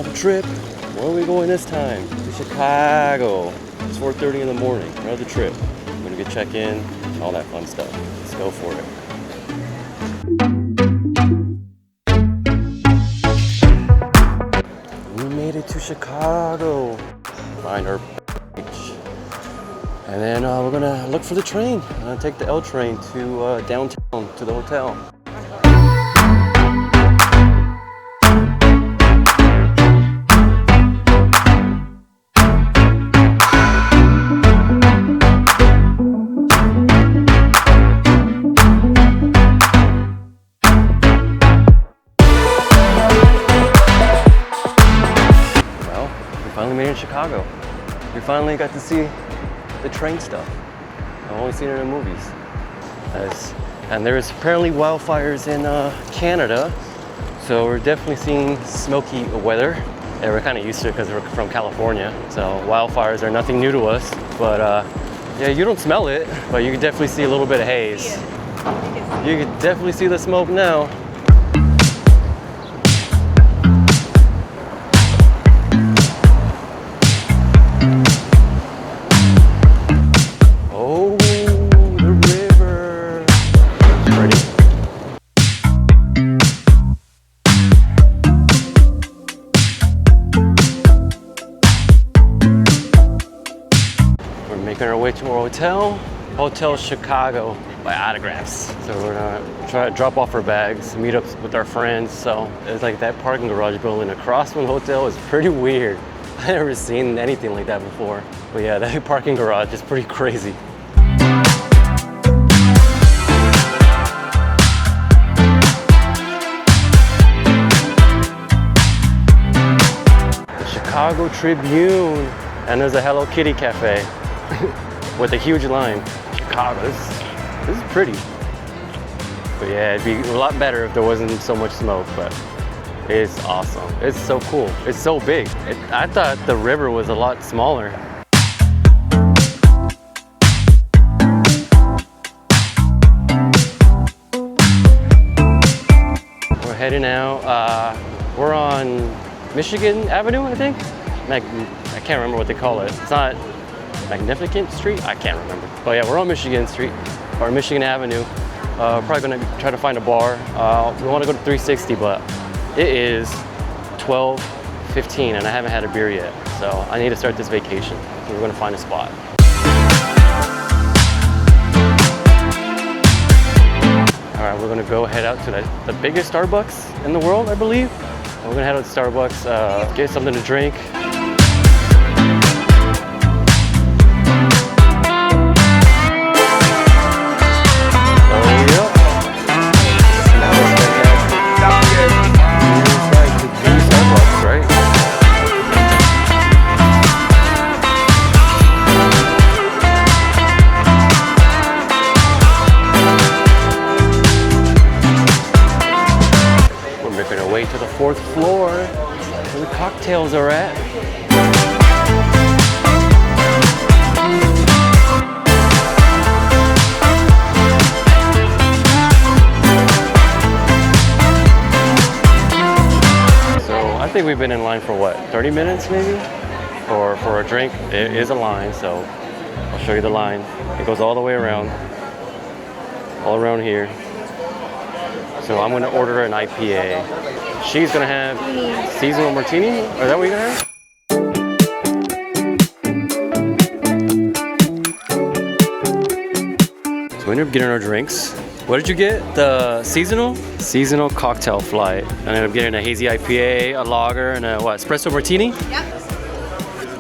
another trip. Where are we going this time? To Chicago. It's 4:30 in the morning. Another trip. I'm gonna get check-in, all that fun stuff. Let's go for it. We made it to Chicago. Find our beach. And then we're gonna look for the train. I'm gonna take the L train to downtown to the hotel. Chicago. We finally got to see the train stuff. I've only seen it in movies. And there's apparently wildfires in Canada, so we're definitely seeing smoky weather. And we're kind of used to it because we're from California, so wildfires are nothing new to us. But yeah, you don't smell it, but you can definitely see a little bit of haze. You can definitely see the smoke now. To our Hotel Chicago, by autographs. So we're gonna try to drop off our bags, meet up with our friends. So it's like that parking garage building across from the hotel is pretty weird. I've never seen anything like that before. But yeah, that parking garage is pretty crazy. The Chicago Tribune, and there's a Hello Kitty cafe. With a huge line. Chicago, this is pretty. But yeah, it'd be a lot better if there wasn't so much smoke, but it's awesome. It's so cool. It's so big. I thought the river was a lot smaller. We're heading out. We're on Michigan Avenue, I think? I can't remember what they call it. It's not Magnificent Street? I can't remember. But yeah, we're on Michigan Street, or Michigan Avenue. Probably gonna try to find a bar. We wanna go to 360, but it is 12:15 and I haven't had a beer yet. So I need to start this vacation. So we're gonna find a spot. All right, we're gonna go head out to the biggest Starbucks in the world, I believe. We're gonna head out to Starbucks, get something to drink. To the 4th floor where the cocktails are at. So I think we've been in line for what, 30 minutes maybe? Or for a drink. It is a line, so I'll show you the line. It goes all the way around, all around here. So I'm gonna order an IPA. She's gonna have seasonal martini. Is that what you're gonna have? So we ended up getting our drinks. What did you get? The seasonal cocktail flight. I ended up getting a hazy IPA, a lager, and a what? Espresso martini. Yep.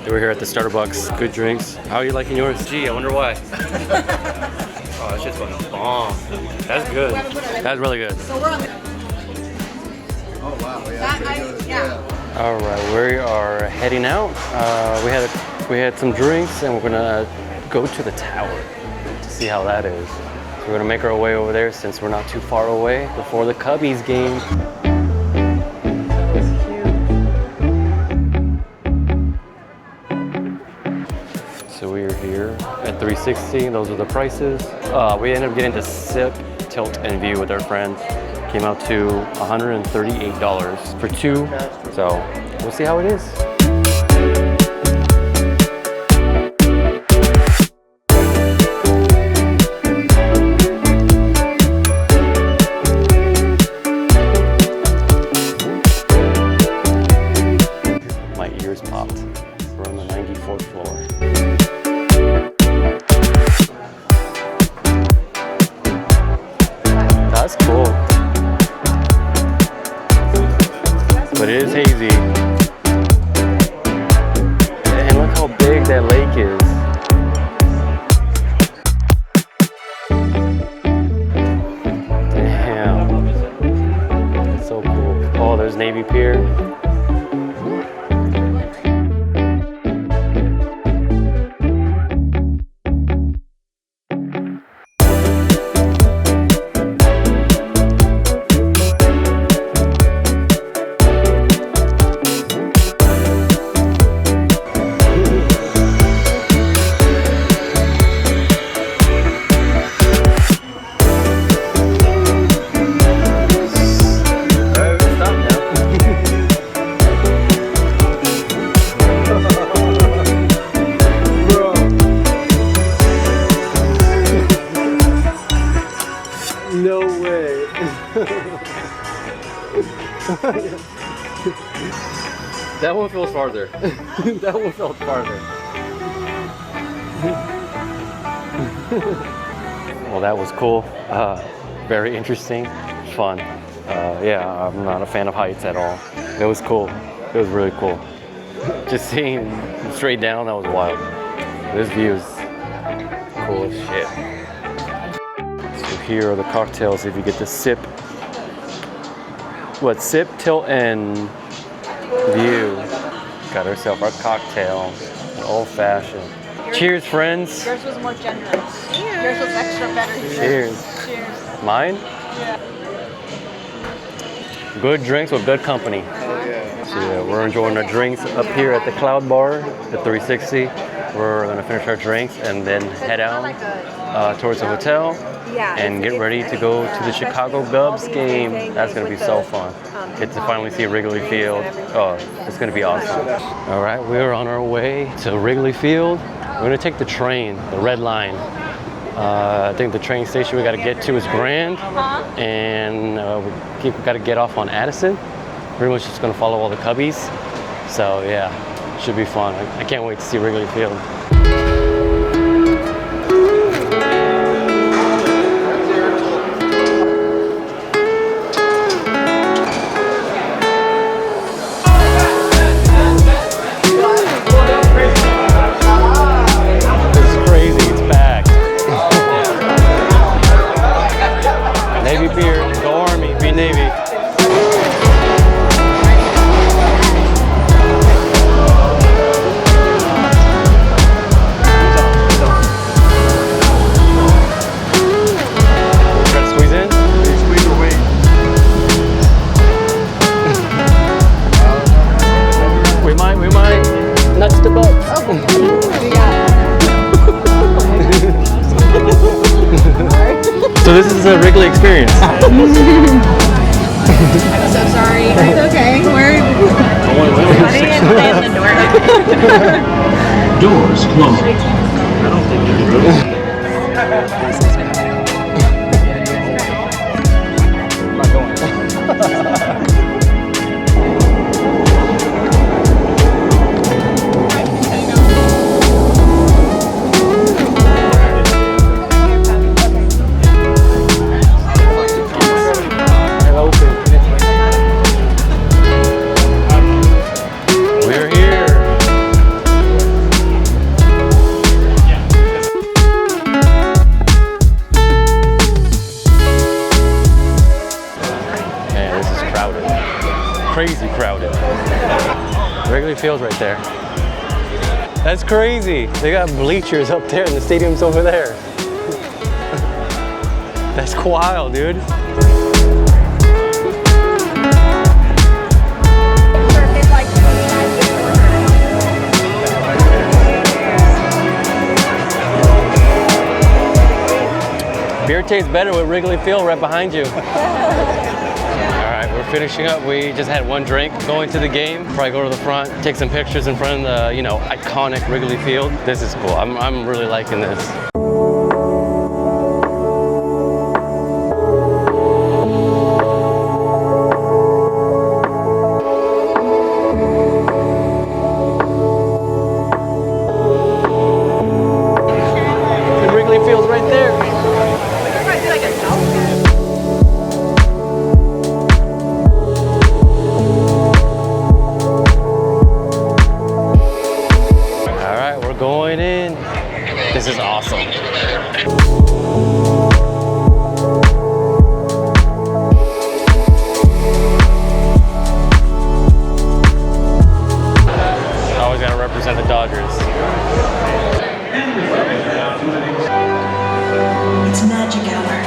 We're here at the Starbucks. Good drinks. How are you liking yours? Gee, I wonder why. Oh, that shit's going bomb. That's good. That's really good. So we're on. Oh wow, yeah. All right, we are heading out. We had some drinks, and we're gonna go to the tower to see how that is. So we're gonna make our way over there since we're not too far away before the Cubbies game. So we are here at 360. Those are the prices. We ended up getting to sip, tilt, and view with our friends. Came out to $138 for two. It's So we'll see how it is. My ears popped. We're on the 94th floor. That's cool. But it is hazy. And look how big that lake is. Damn. That's so cool. Oh, there's Navy Pier. No way. That one feels farther. That one felt farther. Well, that was cool. Very interesting. Fun. Yeah, I'm not a fan of heights at all. It was cool. It was really cool. Just seeing straight down, that was wild. This view is cool as shit. So here are the cocktails if you get to sip. What, sip, tilt, and view. Got herself our cocktail, an old fashioned. Cheers, friends. Yours was more generous. Cheers. Yours was extra better. Cheers. Cheers. Mine? Yeah. Good drinks with good company. So yeah, we're enjoying our drinks up here at the Cloud Bar, the 360. We're gonna finish our drinks and then head out towards the hotel and get ready to go to the Chicago Cubs game. That's gonna be so fun. Get to finally see Wrigley Field. Oh, it's gonna be awesome. All right, we're on our way to Wrigley Field. We're gonna take the train, the red line. I think the train station we gotta get to is Grand, and we gotta get off on Addison. Pretty much just gonna follow all the Cubbies. So yeah, should be fun. I can't wait to see Wrigley Field. So this is a Wrigley experience. I'm so sorry. It's okay. We're running in the door. Doors closed. I don't think there's room. I'm not going. Crazy crowded. Wrigley Field right there. That's crazy. They got bleachers up there and the stadium's over there. That's wild, dude. Beer tastes better with Wrigley Field right behind you. All right, we're finishing up. We just had one drink. Going to the game. Probably go to the front, take some pictures in front of the, you know, iconic Wrigley Field. This is cool. I'm really liking this. The Wrigley Field's right there. Going in. This is awesome. Always gotta represent the Dodgers. It's magic hour.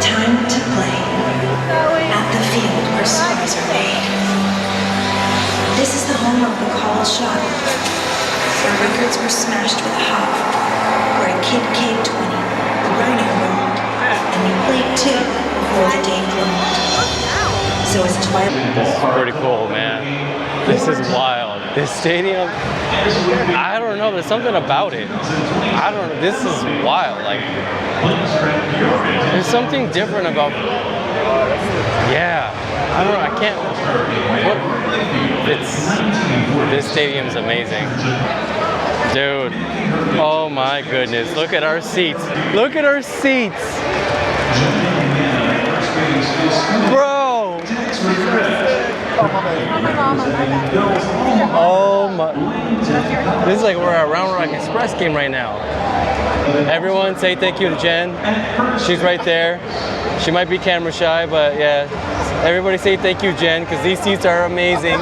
Time to play. At the field where stars are made. This is the home of the called shot. Where records were smashed with a hop, where a kid caved 20, the rhino roamed, and we played two before the day glowed. So as twilight... This is pretty cool, man. This is wild. This stadium, I don't know, there's something about it. I don't know, this is wild. Like, there's something different about, yeah. I don't know, I can't, this stadium's amazing. Dude, oh my goodness, look at our seats. Look at our seats. Bro. Oh my, this is like we're at Round Rock Express game right now. Everyone say thank you to Jen. She's right there. She might be camera shy, but yeah. Everybody say thank you, Jen, because these seats are amazing.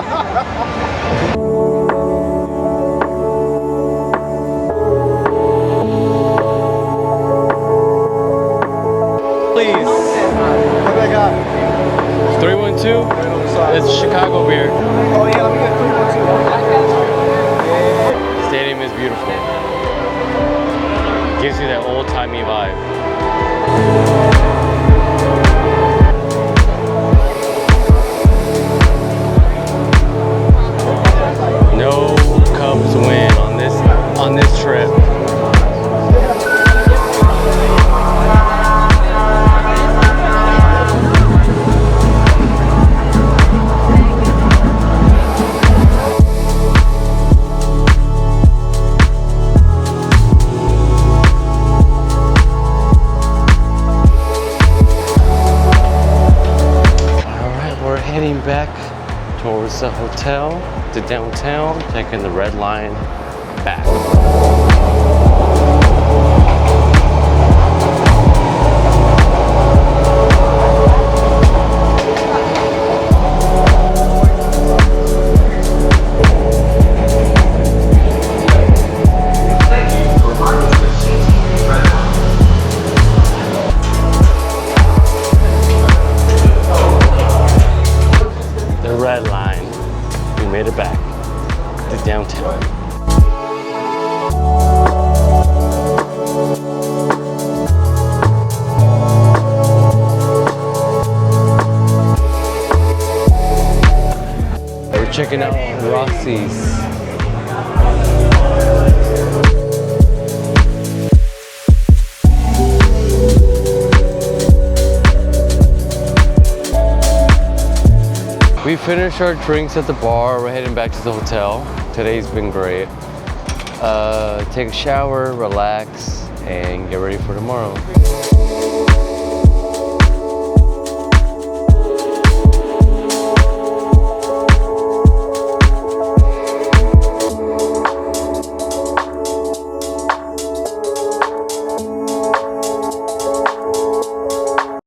Please. What do I got? 312. It's Chicago beer. Oh yeah, let me get 312. Stadium is beautiful. Gives you that old-timey vibe. No Cubs win on this trip. Heading back towards the hotel to downtown, taking the red line back. Red line. We made it back to downtown. We're checking out Rossy's. We finished our drinks at the bar. We're heading back to the hotel. Today's been great. Take a shower, relax, and get ready for tomorrow.